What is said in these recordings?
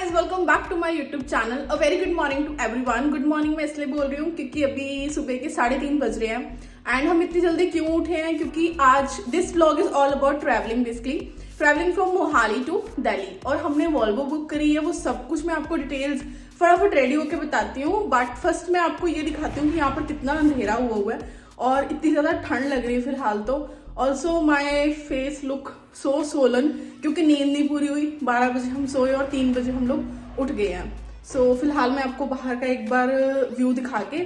Guys, welcome back to my YouTube channel. A very good morning to everyone. Good morning मैं इसलिए बोल रही हूँ क्योंकि अभी सुबह के 3:30 बज रहे हैं। एंड हम इतनी जल्दी क्यों उठे हैं? क्योंकि आज this vlog is all about travelling, basically travelling from Mohali to Delhi. और हमने वॉल्वो बुक करी है, वो सब कुछ मैं आपको डिटेल्स फटाफट रेडी होकर बताती हूँ। बट फर्स्ट मैं आपको ये दिखाती हूँ कि यहाँ पर कितना अंधेरा हुआ है और इतनी ज़्यादा ठंड लग रही है फिलहाल तो। Also my face look so Solan क्योंकि नींद नहीं पूरी हुई। 12 बजे हम सोए और 3 बजे हम लोग उठ गए हैं। सो फिलहाल मैं आपको बाहर का एक बार व्यू दिखा के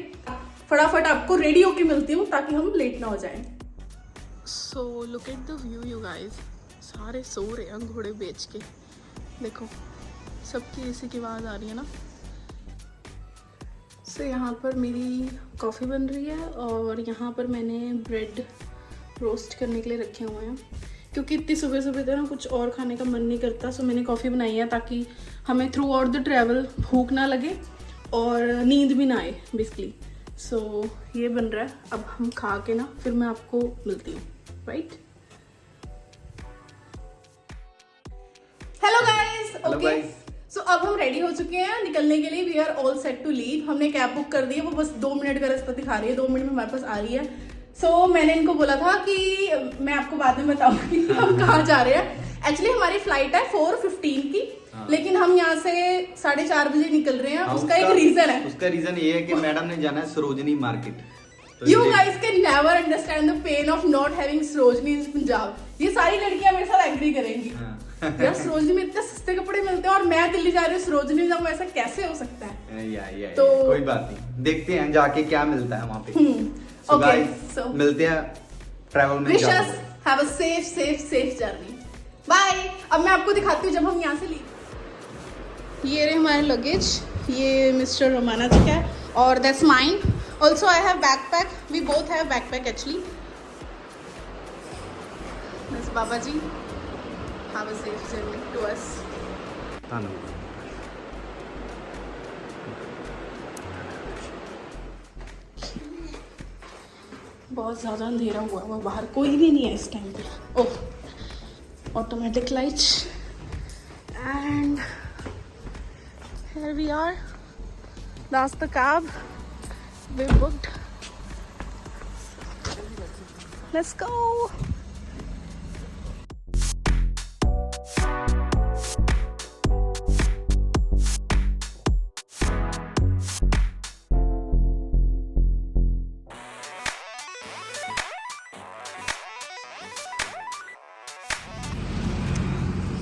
फटाफट आपको रेडी होके मिलती हूँ ताकि हम लेट ना हो जाएं। So look at the view you guys, सारे सो रहे हैं घोड़े बेच के। देखो सबकी इसी की आवाज़ आ रही है ना। सो यहाँ पर मेरी कॉफ़ी बन रही है और यहाँ पर मैंने ब्रेड रोस्ट करने के लिए रखे हुए हैं क्योंकि इतनी सुबह सुबह तो ना कुछ और खाने का मन नहीं करता। सो मैंने कॉफ़ी बनाई है ताकि हमें थ्रू आउट द ट्रैवल भूख ना लगे और नींद भी ना आए बेसिकली। सो ये बन रहा है, अब हम खा के ना फिर मैं आपको मिलती हूँ, right? Hello guys, okay so अब हम रेडी हो चुके हैं निकलने के लिए। We are all set to leave. हमने कैब बुक कर दी है, वो बस 2 मिनट का रास्ता दिखा रही है, 2 मिनट में हमारे पास आ रही है। सो मैंने इनको बोला था कि मैं आपको बाद में बताऊंगी कि हम कहाँ जा रहे हैं। एक्चुअली हमारी फ्लाइट है 4:15 की, लेकिन हम यहाँ से 4:30 बजे निकल रहे हैं। उसका एक रीजन है। उसका रीजन ये है कि मैडम ने जाना है Sarojini market. You guys can never understand the pain of not having Sarojini in Punjab. ये सारी लड़कियां मेरे साथ एग्री करेंगी। यार सरोजनी में इतने सस्ते कपड़े मिलते हैं और मैं दिल्ली जा रही हूँ सरोजनी जाऊँ, ऐसा कैसे हो सकता है? तो कोई बात नहीं, देखते हैं जाके क्या मिलता है वहाँ पे। So Okay, guys, so मिलते हैं ट्रैवल में। Wish us have a safe journey. Bye. अब मैं आपको दिखाती हूँ जब हम यहाँ से लीव। ये रहे हमारे लगेज, ये मिस्टर रोमाना जी का है और that's mine. Also I have backpack, we both have backpack actually. बस बाबा जी, have a safe journey to us. धन्यवाद। बहुत ज़्यादा अंधेरा हुआ हुआ, बाहर कोई भी नहीं है इस टाइम पे। Oh, automatic lights and here we are, that's the cab we booked. Let's go.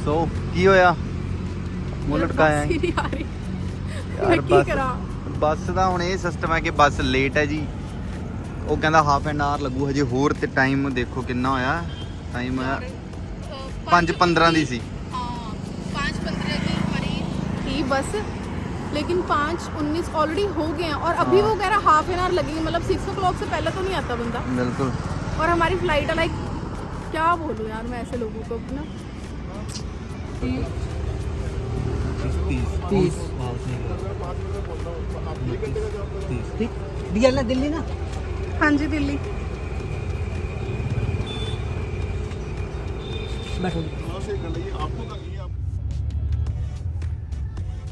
So की होया मुंह लटकाया बस ही नहीं आ रही। यार मैं की करा? ਬੱਸ ਦਾ ਹੁਣ ਇਹ ਸਿਸਟਮ ਹੈ ਕਿ ਬੱਸ ਲੇਟ ਹੈ ਜੀ। ਉਹ ਕਹਿੰਦਾ ਹਾਫ ਐਨ ਆਵਰ ਲੱਗੂ ਹਜੇ ਹੋਰ। ਤੇ ਟਾਈਮ ਦੇਖੋ ਕਿੰਨਾ ਹੋਇਆ, ਟਾਈਮ ਹੋਇਆ 5:15 ਦੀ ਸੀ। 5:15 की हमारी थी बस, लेकिन 5:19 ऑलरेडी हो गए हैं और अभी वो कह रहा हाफ एन आवर लगेगी। मतलब 6 o'clock से पहले तो नहीं आता बंदा। बिल्कुल। और हमारी फ्लाइट है लाइक, क्या बोलूँ यार मैं ऐसे लोगों को अपना। 30 ठीक दिया ना दिल्ली ना। हाँ जी दिल्ली। बैठो।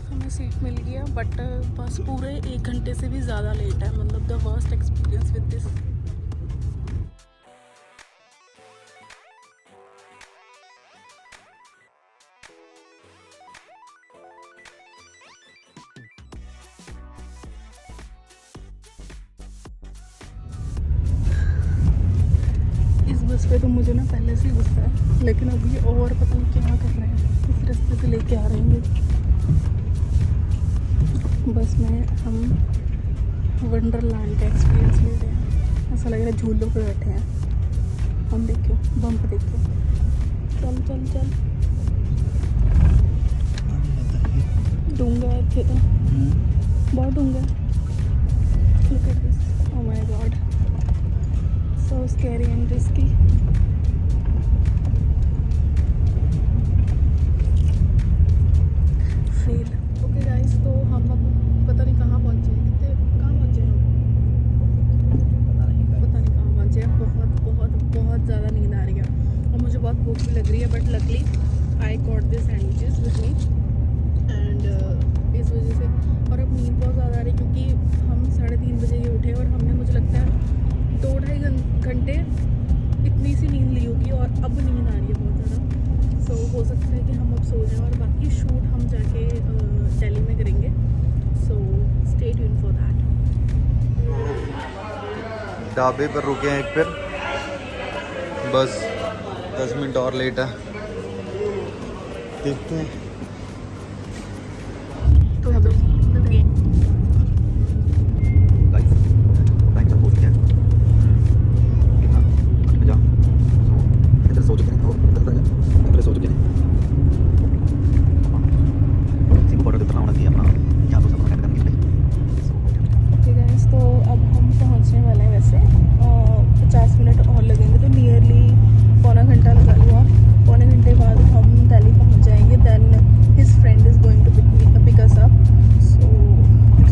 हमें सीट मिल गया बट बस पूरे 1 घंटे से भी ज़्यादा लेट है। मतलब the worst experience with this. बस पे तो मुझे ना पहले से ही गुस्सा है, लेकिन अब ये और पता नहीं क्या कर रहे हैं, इस रास्ते पे लेके आ रहे हैं। बस में हम वंडरलैंड का एक्सपीरियंस ले रहे हैं। ऐसा लग रहा है झूलों पे बैठे हैं हम। देखो बम्प देखो, चल चल चल। डूंगा है थे तो बहुत डूंगा। Look at this, oh my God, so scary and risky. Fail. Okay guys, तो हम अब पता नहीं कहाँ पहुँचे हैं। कहाँ पहुँचे हैं हम? पता नहीं कहाँ पहुँचे हैं। बहुत बहुत बहुत ज़्यादा नींद आ रही है और मुझे बहुत भूख भी लग रही है। But luckily I got this sandwiches with me and और अब नींद आ रही है बहुत ज़्यादा। सो हो सकता है कि हम अब सो जाएं और बाकी शूट हम जाके दिल्ली में करेंगे। So stay tune for that. ढाबे पर रुके हैं एक फिर, बस 10 मिनट और लेट है, देखते हैं। तो तो अब हम पहुंचने वाले हैं। वैसे 50 मिनट और लगेंगे, तो नियरली पौना घंटा लगा हुआ। पौने घंटे बाद हम दिल्ली पहुंच जाएंगे। Then his friend is going to pick us up. So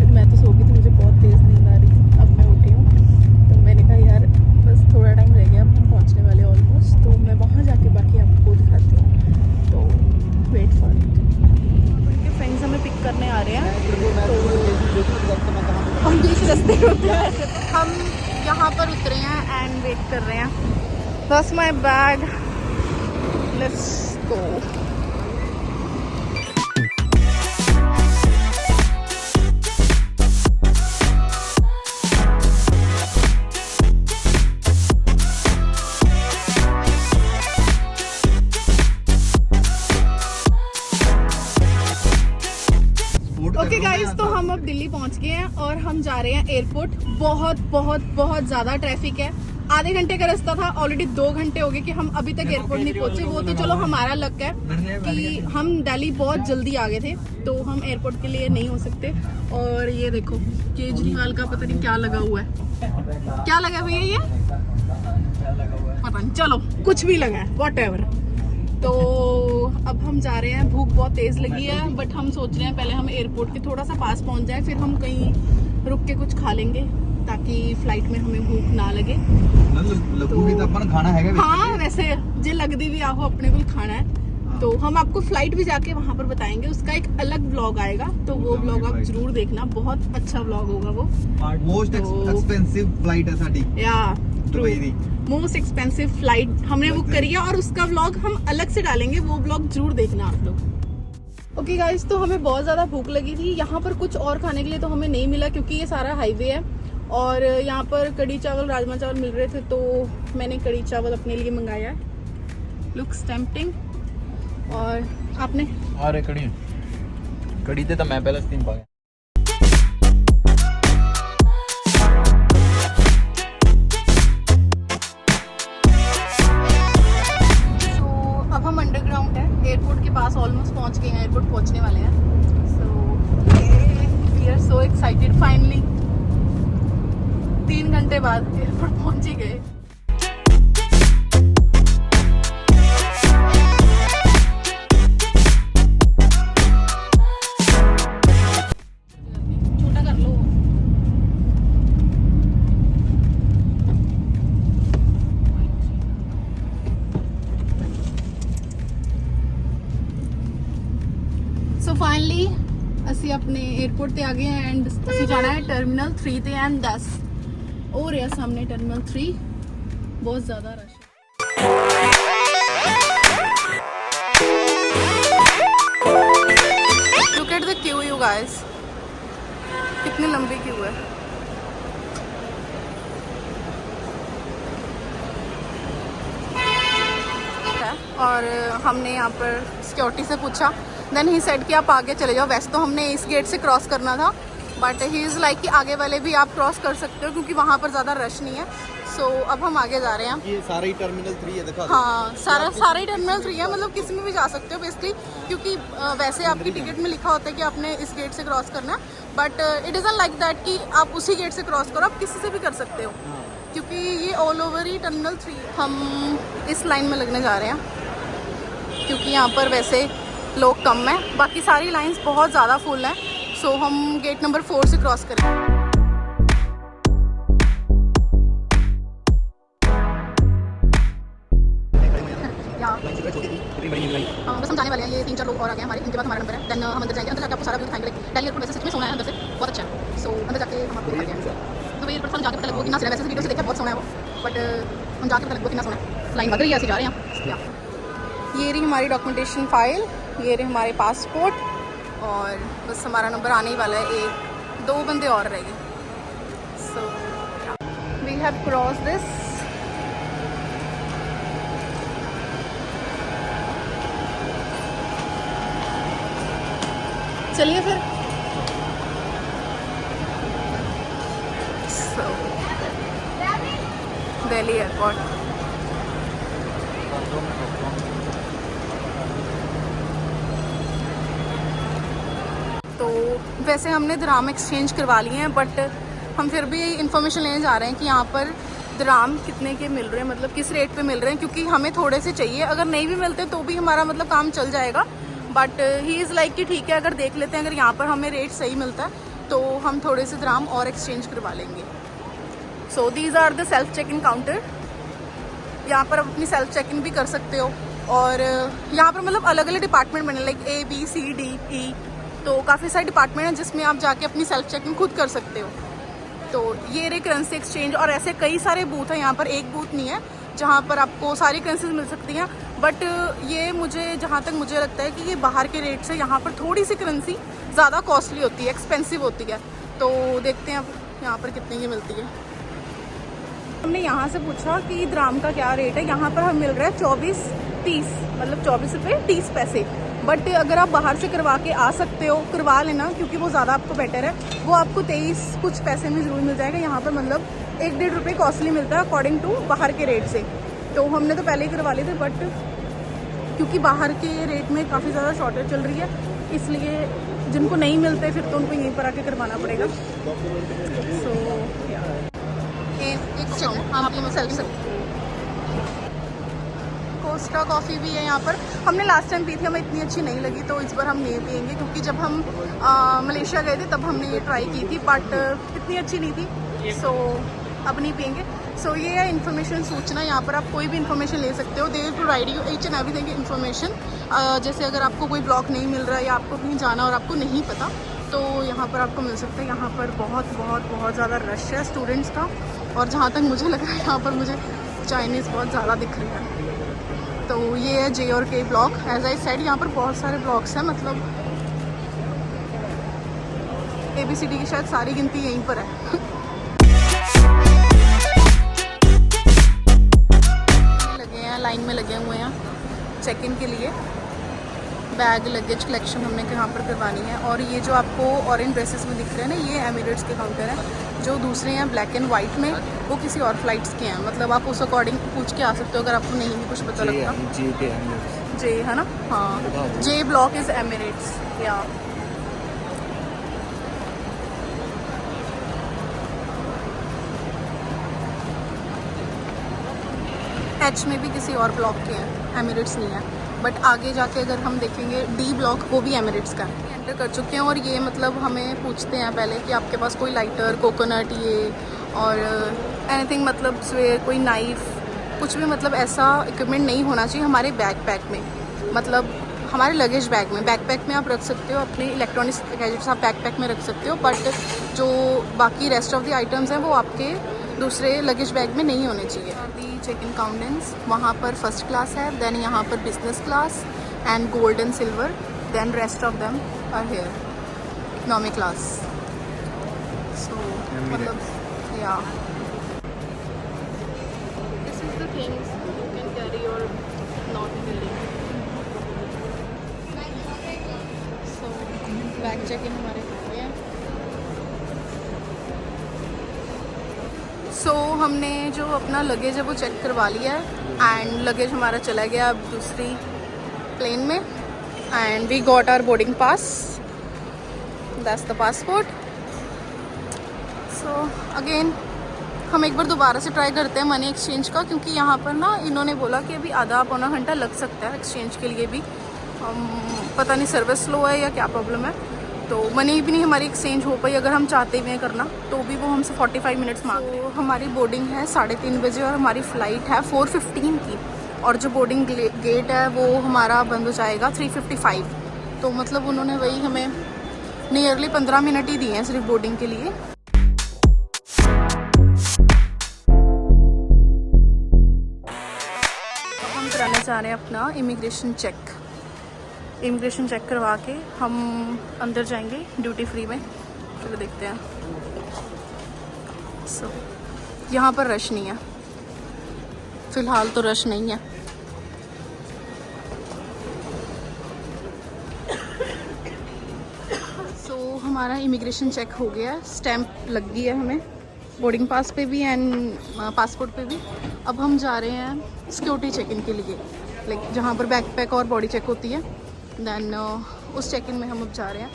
मैं तो सो गई थी, मुझे बहुत तेज़ नींद आ रही थी। अब मैं उठी हूँ तो मैंने कहा यार बस थोड़ा टाइम रह गया, अब हम पहुँचने वाले ऑलमोस्ट। तो मैं वहाँ जाके बाकी आपको दिखाती हूँ, तो वेट फॉर इट। उनके फ्रेंड्स हमें पिक करने आ रहे हैं, तो हम बीच रास्ते में उतरे हैं। हम यहाँ पर उतरे हैं एंड वेट कर रहे हैं। बस my bag, let's go. Okay guys, तो हम अब दिल्ली पहुंच गए हैं और हम जा रहे हैं एयरपोर्ट। बहुत बहुत बहुत ज़्यादा ट्रैफिक है। आधे घंटे का रास्ता था, ऑलरेडी 2 घंटे हो गए कि हम अभी तक एयरपोर्ट नहीं पहुंचे। वो तो चलो हमारा लक है कि हम दिल्ली बहुत जल्दी आ गए थे, तो हम एयरपोर्ट के लिए नहीं हो सकते। और ये देखो केजरीवाल का पता नहीं क्या लगा हुआ है। क्या लगा भैया ये? पता नहीं, चलो कुछ भी लगा है, व्हाटएवर। तो अब हम जा रहे हैं। भूख बहुत तेज़ लगी है, बट हम सोच रहे हैं पहले हम एयरपोर्ट के थोड़ा सा पास पहुंच जाए, फिर हम कहीं रुक के कुछ खा लेंगे ताकि फ्लाइट में हमें भूख ना लगे। खाना है। हाँ, वैसे जे लगती भी आहो अपने को खाना है। तो हम आपको फ्लाइट भी जाके वहाँ पर बताएंगे, उसका एक अलग व्लॉग आएगा, तो वो व्लॉग आप जरूर देखना। बहुत अच्छा व्लॉग होगा वो। मोस्ट एक्सपेंसिव फ्लाइट है साडी, या Dubai the most expensive flight हमने बुक करी है, और उसका व्लॉग हम अलग से डालेंगे। वो व्लॉग जरूर देखना आप लोग। ओके गाइस, तो हमें बहुत ज़्यादा भूख लगी थी। यहाँ पर कुछ और खाने के लिए तो हमें नहीं मिला, क्योंकि ये सारा हाईवे है। और यहाँ पर कढ़ी चावल, राजमा चावल मिल रहे थे, तो मैंने कढ़ी चावल अपने लिए मंगाया है। Looks tempting. और आपने? अरे कढ़ी ते तो मैं पहले 3 पा गया। हम अंडरग्राउंड है, एयरपोर्ट के पास ऑलमोस्ट पहुंच गए हैं। एयरपोर्ट पहुंचने वाले हैं। So we are so excited, finally 3 घंटे बाद एयरपोर्ट पहुंच ही गए। छोटा कर लो। सो फाइनली ਅਸੀਂ ਆਪਣੇ 에어ਪੋਰਟ ਤੇ ਆ ਗਏ ਹਾਂ ਐਂਡ ਅਸੀਂ ਜਾਣਾ ਹੈ ਟਰਮੀਨਲ 3 ਤੇ ਐਂਡ 10 ਹੋ ਰਿਹਾ ਸਾਹਮਣੇ ਟਰਮੀਨਲ 3 ਬਹੁਤ ਜ਼ਿਆਦਾ ਰਸ਼ ਹੈ। Look at the Q U guys, कितनी लंबी क्यू है। और हमने यहाँ पर सिक्योरिटी से पूछा, देन ही सेड कि आप आगे चले जाओ। वैसे तो हमने इस गेट से क्रॉस करना था, बट ही इज़ लाइक कि आगे वाले भी आप क्रॉस कर सकते हो, क्योंकि वहाँ पर ज़्यादा रश नहीं है। सो अब हम आगे जा रहे हैं। ये सारा ही टर्मिनल 3 है, दिखा दो। हाँ, सारा ही टर्मिनल 3 है, मतलब किसी में भी जा सकते हो बेसिकली, क्योंकि वैसे आपकी टिकट में लिखा होता है कि आपने इस गेट से क्रॉस करना है, but it isn't like that कि आप उसी गेट से क्रॉस करो, आप किसी से भी कर सकते हो, क्योंकि ये ऑल ओवर ही टर्मिनल 3 है। हम इस लाइन में लगने जा रहे हैं, क्योंकि यहाँ पर वैसे लोग कम हैं, बाकी सारी लाइंस बहुत ज़्यादा फुल हैं। सो हम गेट नंबर 4 से क्रॉस करेंगे। बस हम जाने वाले हैं, ये 3-4 लोग और आ गए हैं हमारे, इनके बाद हमारा नंबर है। देन हम अंदर जाएंगे, अंदर जाकर आपको सारा व्यू दिखाएंगे। दिल्ली एयरपोर्ट वैसे सच में सोना है, अंदर से बहुत अच्छा है। सो अंदर जाके हम आपको दिखाते हैं। तो एयरपोर्ट हम जाकर पता लगेगा कितना सोना है। वैसे वीडियो से देखा बहुत सोना है वो, बट हम जाकर पता लगेगा कितना सोना है। लाइन लग रही है, ऐसे जा रहे हैं। ये रही हमारी डॉक्यूमेंटेशन फाइल, ये रहे हमारे पासपोर्ट, और बस हमारा नंबर आने ही वाला है। 2 बंदे और रह गए। So we have cross this. चलिए फिर। दिल्ली एयरपोर्ट। तो वैसे हमने दिरहाम एक्सचेंज करवा लिए हैं, बट हम फिर भी इंफॉर्मेशन लेने जा रहे हैं कि यहाँ पर दिरहाम कितने के मिल रहे हैं, मतलब किस रेट पे मिल रहे हैं, क्योंकि हमें थोड़े से चाहिए। अगर नहीं भी मिलते तो भी हमारा मतलब काम चल जाएगा। बट ही इज़ लाइक कि ठीक है, अगर देख लेते हैं, अगर यहाँ पर हमें रेट सही मिलता है तो हम थोड़े से दिरहाम और एक्सचेंज करवा लेंगे। So these are the self check in counter. यहाँ पर आप अपनी सेल्फ चेक इन भी कर सकते हो, और यहाँ पर मतलब अलग अलग डिपार्टमेंट बने, like A B C D E, तो काफ़ी सारे डिपार्टमेंट हैं जिसमें आप जाके अपनी सेल्फ चेक इन खुद कर सकते हो। तो ये रहे करेंसी एक्सचेंज, और ऐसे कई सारे बूथ हैं। यहाँ पर एक बूथ नहीं है जहाँ पर आपको सारी करेंसीज मिल सकती हैं, बट ये मुझे जहाँ तक मुझे लगता है कि ये बाहर के रेट से यहाँ पर थोड़ी सी करेंसी ज़्यादा कॉस्टली होती है, एक्सपेंसिव होती है। तो देखते हैं अब यहाँ पर कितने की मिलती है। हमने यहाँ से पूछा कि दिरहाम का क्या रेट है। यहाँ पर हमें मिल रहा है 24.30, मतलब 24 रुपये 30 पैसे। बट अगर आप बाहर से करवा के आ सकते हो, करवा लेना, क्योंकि वो ज़्यादा आपको बेटर है। वो आपको 23 कुछ पैसे में ज़रूर मिल जाएगा। यहाँ पर मतलब 1-1.5 रुपये कॉस्टली मिलता है अकॉर्डिंग टू बाहर के रेट से। तो हमने तो पहले ही करवा लिए थे, बट क्योंकि बाहर के रेट में काफ़ी ज़्यादा शॉर्टेज चल रही है, इसलिए जिनको नहीं मिलते फिर तो उनको यहीं पर आके करवाना पड़ेगा। सो एक आप सेल्फ कोस्टा कॉफ़ी भी है यहाँ पर। हमने लास्ट टाइम पी थी, हमें इतनी अच्छी नहीं लगी, तो इस बार हम नहीं पियेंगे, क्योंकि जब हम मलेशिया गए थे तब हमने ये ट्राई की थी, बट इतनी अच्छी नहीं थी। सो अब नहीं पियेंगे। सो ये है इन्फॉर्मेशन सूचना। यहाँ पर आप कोई भी इन्फॉर्मेशन ले सकते हो। They will provide you each and everything information. जैसे अगर आपको कोई ब्लॉक नहीं मिल रहा है या आपको कहीं जाना और आपको नहीं पता, तो यहाँ पर आपको मिल सकता है। यहाँ पर बहुत बहुत बहुत ज़्यादा रश है स्टूडेंट्स का, और जहाँ तक मुझे लग रहा है यहाँ पर मुझे चाइनीज़ बहुत ज़्यादा दिख रही है। तो ये है J और K block. As I said, यहाँ पर बहुत सारे ब्लॉक्स हैं, मतलब ABCD की शायद सारी गिनती यहीं पर है। लगे हैं, लाइन में लगे हुए हैं चेक इन के लिए। बैग लगेज कलेक्शन हमने यहाँ पर करवानी है। और ये जो आपको ऑरेंज ड्रेसेस में दिख रहे हैं ना, ये एमिरेट्स के काउंटर हैं। जो दूसरे हैं ब्लैक एंड वाइट में, वो किसी और फ्लाइट्स के हैं। मतलब आप उस अकॉर्डिंग पूछ के आ सकते हो अगर आपको नहीं भी कुछ पता लगता। जे है ना, हाँ, J ब्लॉक इज़ एमिरेट्स। या H में भी किसी और ब्लॉक के हैं, एमिरेट्स नहीं है। बट आगे जाके अगर हम देखेंगे D ब्लॉक, वो भी एमिरेट्स का है। एंटर कर चुके हैं, और ये मतलब हमें पूछते हैं पहले कि आपके पास कोई लाइटर, कोकोनट, ये और एनीथिंग, मतलब कोई नाइफ़, कुछ भी मतलब ऐसा इक्विपमेंट नहीं होना चाहिए हमारे बैकपैक में, मतलब हमारे लगेज बैग में। बैकपैक में आप रख सकते हो अपने इलेक्ट्रॉनिक्स गैजेट्स, आप बैकपैक में रख सकते हो, बट जो बाकी रेस्ट ऑफ द आइटम्स हैं वो आपके दूसरे लगेज बैग में नहीं होने चाहिए। दी चेक इन काउंटेंस, वहाँ पर फर्स्ट क्लास है, देन यहाँ पर business class and gold and silver, then rest of them are here economy class. So मतलब या this is the things you can carry और not carry. So bag check in हमारे हो गए। सो हमने जो अपना लगेज है वो चेक करवा लिया है, एंड लगेज हमारा चला गया अब दूसरी प्लेन में, and we got our boarding pass, that's the passport. So again हम एक बार दोबारा से ट्राई करते हैं मनी एक्सचेंज का, क्योंकि यहाँ पर ना इन्होंने बोला कि अभी आधा पौना घंटा लग सकता है एक्सचेंज के लिए भी। पता नहीं सर्विस स्लो है या क्या प्रॉब्लम है, तो मनी भी नहीं हमारी एक्सचेंज हो पाई। अगर हम चाहते हुए करना तो भी वो हमसे 45 मिनट्स मांग रहे हैं। हमारी बोर्डिंग है 3:30 बजे और हमारी फ़्लाइट है 4:15 की, और जो बोर्डिंग गेट है वो हमारा बंद हो जाएगा 3:55। तो मतलब उन्होंने वही हमें नियरली 15 मिनट ही दिए हैं सिर्फ बोर्डिंग के लिए। जा रहे हैं अपना इमिग्रेशन चेक करवा के हम अंदर जाएंगे ड्यूटी फ्री में। फिर देखते हैं। सो यहाँ पर रश नहीं है फ़िलहाल, तो रश नहीं है। सो हमारा इमिग्रेशन चेक हो गया है, स्टैंप लग गई है हमें बोर्डिंग पास पे भी एंड पासपोर्ट पे भी। अब हम जा रहे हैं सिक्योरिटी चेक इन के लिए, लाइक जहाँ पर बैकपैक और बॉडी चेक होती है। देन उस चेक इन में हम अब जा रहे हैं।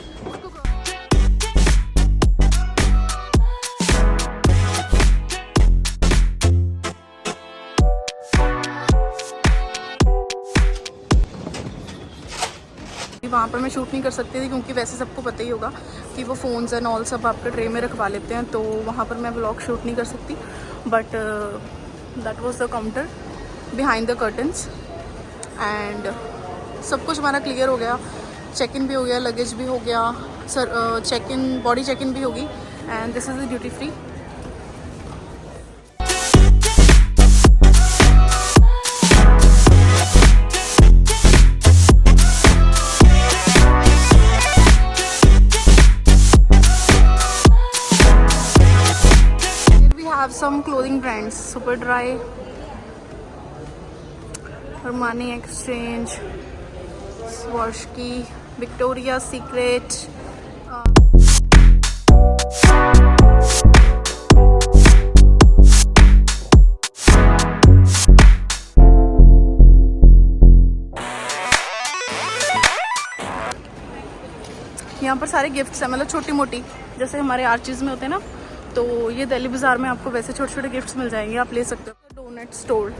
वहाँ पर मैं शूट नहीं कर सकती थी क्योंकि वैसे सबको पता ही होगा कि वो फ़ोन्स एंड ऑल सब आपके ट्रे में रखवा लेते हैं, तो वहाँ पर मैं व्लॉग शूट नहीं कर सकती। But that was the counter behind the curtains and सब कुछ हमारा क्लियर हो गया। चेक इन भी हो गया, लगेज भी हो गया, sir check in body check in भी होगी and this is the duty free. Have some clothing brands, Superdry, Armani Exchange, Swarovski, Victoria's Secret. यहाँ पर सारे गिफ्ट्स हैं, मतलब छोटी मोटी, जैसे हमारे आर्चीज़ में होते हैं ना, तो ये दिल्ली बाज़ार में आपको वैसे छोटे छोटे गिफ्ट्स मिल जाएंगे, आप ले सकते हो। Donut store,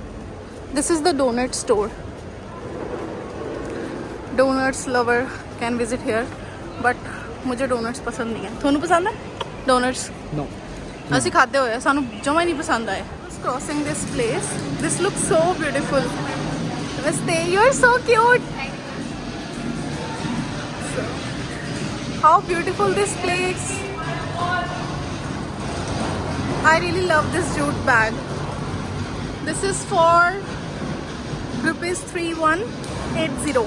this is the donut store. Donuts lover can visit here, but मुझे डोनट्स पसंद नहीं है। ਤੁਹਾਨੂੰ पसंद है डोनट्स? नो, ਅਸੀਂ ਖਾਦੇ ਹੋਏ, ਸਾਨੂੰ ਜਮਾ ਹੀ ਨਹੀਂ ਪਸੰਦ ਆਏ। Crossing this place, this looks so beautiful. नमस्ते, you are so cute. How beautiful this place. I really love this jute bag. This is for ₹3180,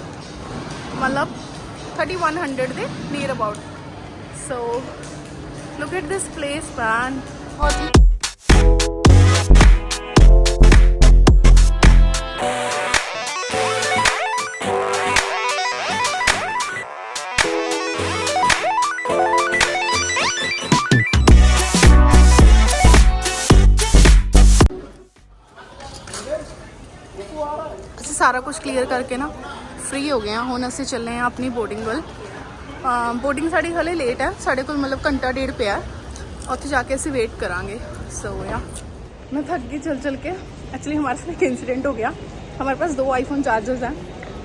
मतलब 3100 de near about. So look at this place, man. सारा कुछ clear करके ना free हो गए। हुण असीं चले हैं अपनी बोर्डिंग वाल। बोर्डिंग साड़ी हले लेट है, साढ़े को मतलब घंटा डेढ़ पिया, उत्थे जाके असीं वेट करांगे। सो या मैं थक गई चल चल के। एक्चुअली हमारे साथ एक इंसिडेंट हो गया। हमारे पास 2 आईफोन चार्जर्स हैं,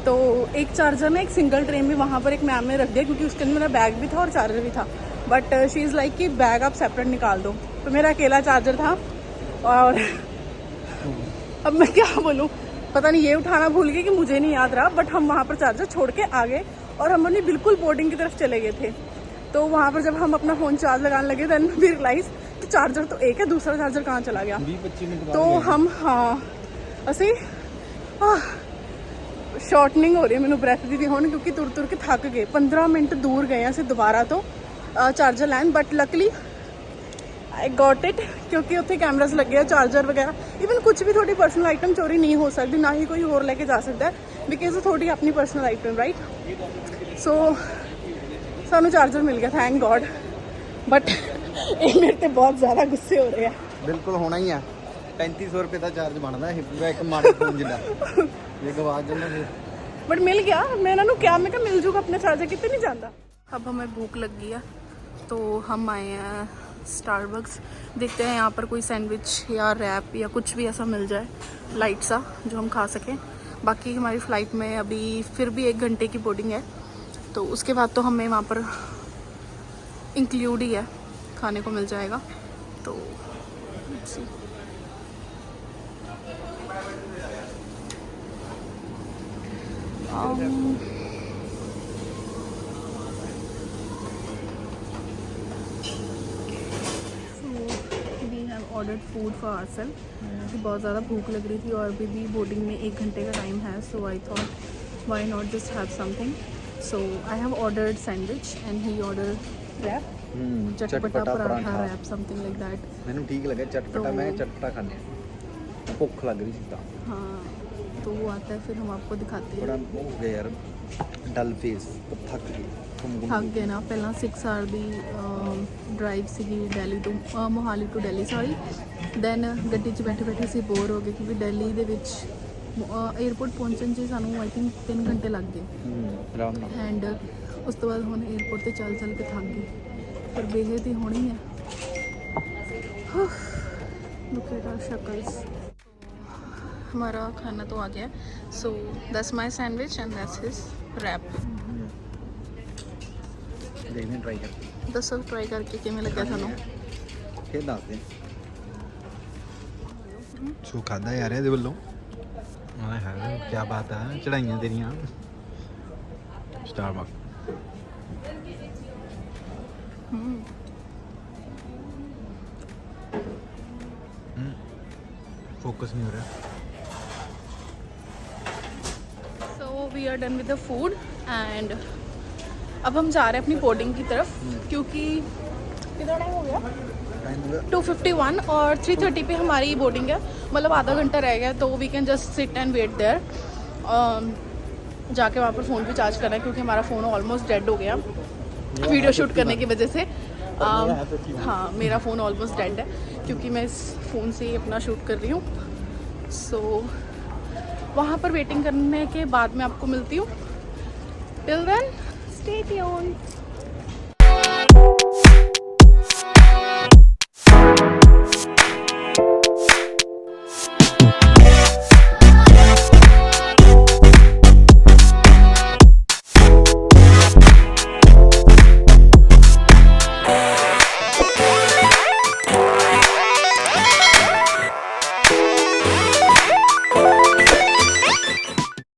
तो एक चार्जर ना एक सिंगल ट्रे में वहाँ पर एक मैम ने रख दिया, क्योंकि उसके अंदर मेरा बैग भी था और चार्जर भी था। बट शी इज़ लाइक कि बैग आप सेपरेट निकाल दो, तो मेरा अकेला चार्जर था। और अब मैं क्या बोलूँ, पता नहीं ये उठाना भूल गई कि मुझे नहीं याद रहा, बट हम वहाँ पर चार्जर छोड़ के आ गए और हम अपनी बिल्कुल बोर्डिंग की तरफ चले गए थे। तो वहाँ पर जब हम अपना फ़ोन चार्ज लगाने लगे, देन वी रियलाइज कि चार्जर तो एक है, दूसरा चार्जर कहाँ चला गया। 20-25 मिनट तो हम असी शॉर्टनिंग हो रही है, मैंने ब्रैथ दी होने, क्योंकि तुर तुर के थक गए। 15 मिनट दूर गए असी दोबारा तो चार्जर लैन, but luckily I got it, क्योंकि उत्थे कैमरास लगे हैं, चार्जर वगैरह, इवन कुछ भी थोड़ी पर्सनल आइटम चोरी नहीं हो सकती, ना ही कोई होर लेके जा सकता है, बिकॉज थोड़ी अपनी पर्सनल आइटम, राइट। सो सानू चार्जर मिल गया, थैंक गॉड। बट ये मेरे ते बहुत ज़्यादा गुस्से हो रहे हैं। बिल्कुल होना ही है। 3500 रुपये का चार्ज बनता है पूरा एक माड़े फोन जिला, ये गवा जाना फिर। बट मिल गया, मैं इन्होंने क्या, मैं क्या मिल जूगा अपना चार्जर, कितने नहीं जाता। अब हमें भूख लग गई है, तो हम आए हैं स्टारबक्स। देखते हैं यहाँ पर कोई सैंडविच या रैप या कुछ भी ऐसा मिल जाए लाइट सा जो हम खा सकें। बाकी हमारी फ़्लाइट में अभी फिर भी 1 घंटे की बोर्डिंग है, तो उसके बाद तो हमें वहाँ पर इंक्लूड ही है, खाने को मिल जाएगा। तो we have ordered food for ourselves क्योंकि बहुत ज़्यादा भूख लग रही थी और अभी भी बोर्डिंग में 1 घंटे का टाइम है. So I thought why not just have something. So I have ordered sandwich and he ordered wrap, चटपटा paratha wrap, something like that. ਮੈਨੂੰ ਠੀਕ ਲੱਗਾ ਚਟਪਟਾ. तो- ਮੈਂ ਚਟਪਟਾ ਖਾਂਦੇ ਆ. ਭੁੱਖ ਲੱਗ ਰਹੀ ਸੀ ਤਾਂ हाँ, तो वो आता है फिर हम आपको दिखाते ਬੜਾ हैं. ਹੋ ਗਿਆ ਯਾਰ ਡਲ ਫੇਸ ਥੱਕ ਗਏ ਥੱਕ ਗਏ ਨਾ. ਪਹਿਲਾਂ 6 ਆਰ ਦੀ ਡਰਾਈਵ ਸੀਗੀ ਦਿੱਲੀ ਤੋਂ Mohali to Delhi, sorry. Then ਗੱਡੀ 'ਚ ਬੈਠੇ ਬੈਠੇ ਅਸੀਂ ਬੋਰ ਹੋ ਗਏ ਕਿਉਂਕਿ ਦਿੱਲੀ ਦੇ ਵਿੱਚ 에ਅਰਪੋਰਟ ਪਹੁੰਚਣ 'ਚ ਸਾਨੂੰ ਆਈ ਥਿੰਕ 3 ਘੰਟੇ ਲੱਗ ਗਏ. ਆਰਾਮ ਨਾਲ. ਐਂਡ ਉਸ ਤੋਂ ਬਾਅਦ ਹੁਣ 에ਅਰਪੋर्ट ਤੇ ਚੱਲ ਚੱਲ ਕੇ ਥੱਕ ਗਏ. ਪਰ ਬੇਹਦ ਹੀ ਹੋਣੀ ਹੈ. लुक एट आवर शक्ल्स. हमारा खाना तो आ गया. So that's my sandwich and that's his wrap. ਦੇਖਦੇ ਟਰਾਈ ਕਰ. ਦੱਸੋ ਟਰਾਈ ਕਰਕੇ ਕਿਵੇਂ ਲੱਗਿਆ ਤੁਹਾਨੂੰ? ਫਿਰ ਦੱਸਦੇ. ਸੋ ਖਾਦਾ ਯਾਰ ਇਹਦੇ ਵੱਲੋਂ. ਆਏ ਹਾਏ ਕੀ ਬਾਤ ਹੈ. ਚੜਾਈਆਂ ਤੇਰੀਆਂ. ਸਟਾਰਬਕ. फोकस नहीं हो रहा. So we are done with the food and अब हम जा रहे हैं अपनी बोर्डिंग की तरफ क्योंकि कितना टाइम हो गया? टाइम हो गया 2:51 और 3:30 पे हमारी बोर्डिंग है. मतलब आधा घंटा रह गया तो we can just sit and wait there. जाके वहाँ पर फ़ोन भी चार्ज करना है क्योंकि हमारा फ़ोन ऑलमोस्ट डेड हो गया वीडियो शूट करने की वजह से. हाँ, मेरा फ़ोन ऑलमोस्ट डेड है क्योंकि मैं इस फ़ोन से ही अपना शूट कर रही हूँ. सो वहाँ पर वेटिंग करने के बाद मैं आपको मिलती हूँ. Till then stay tuned.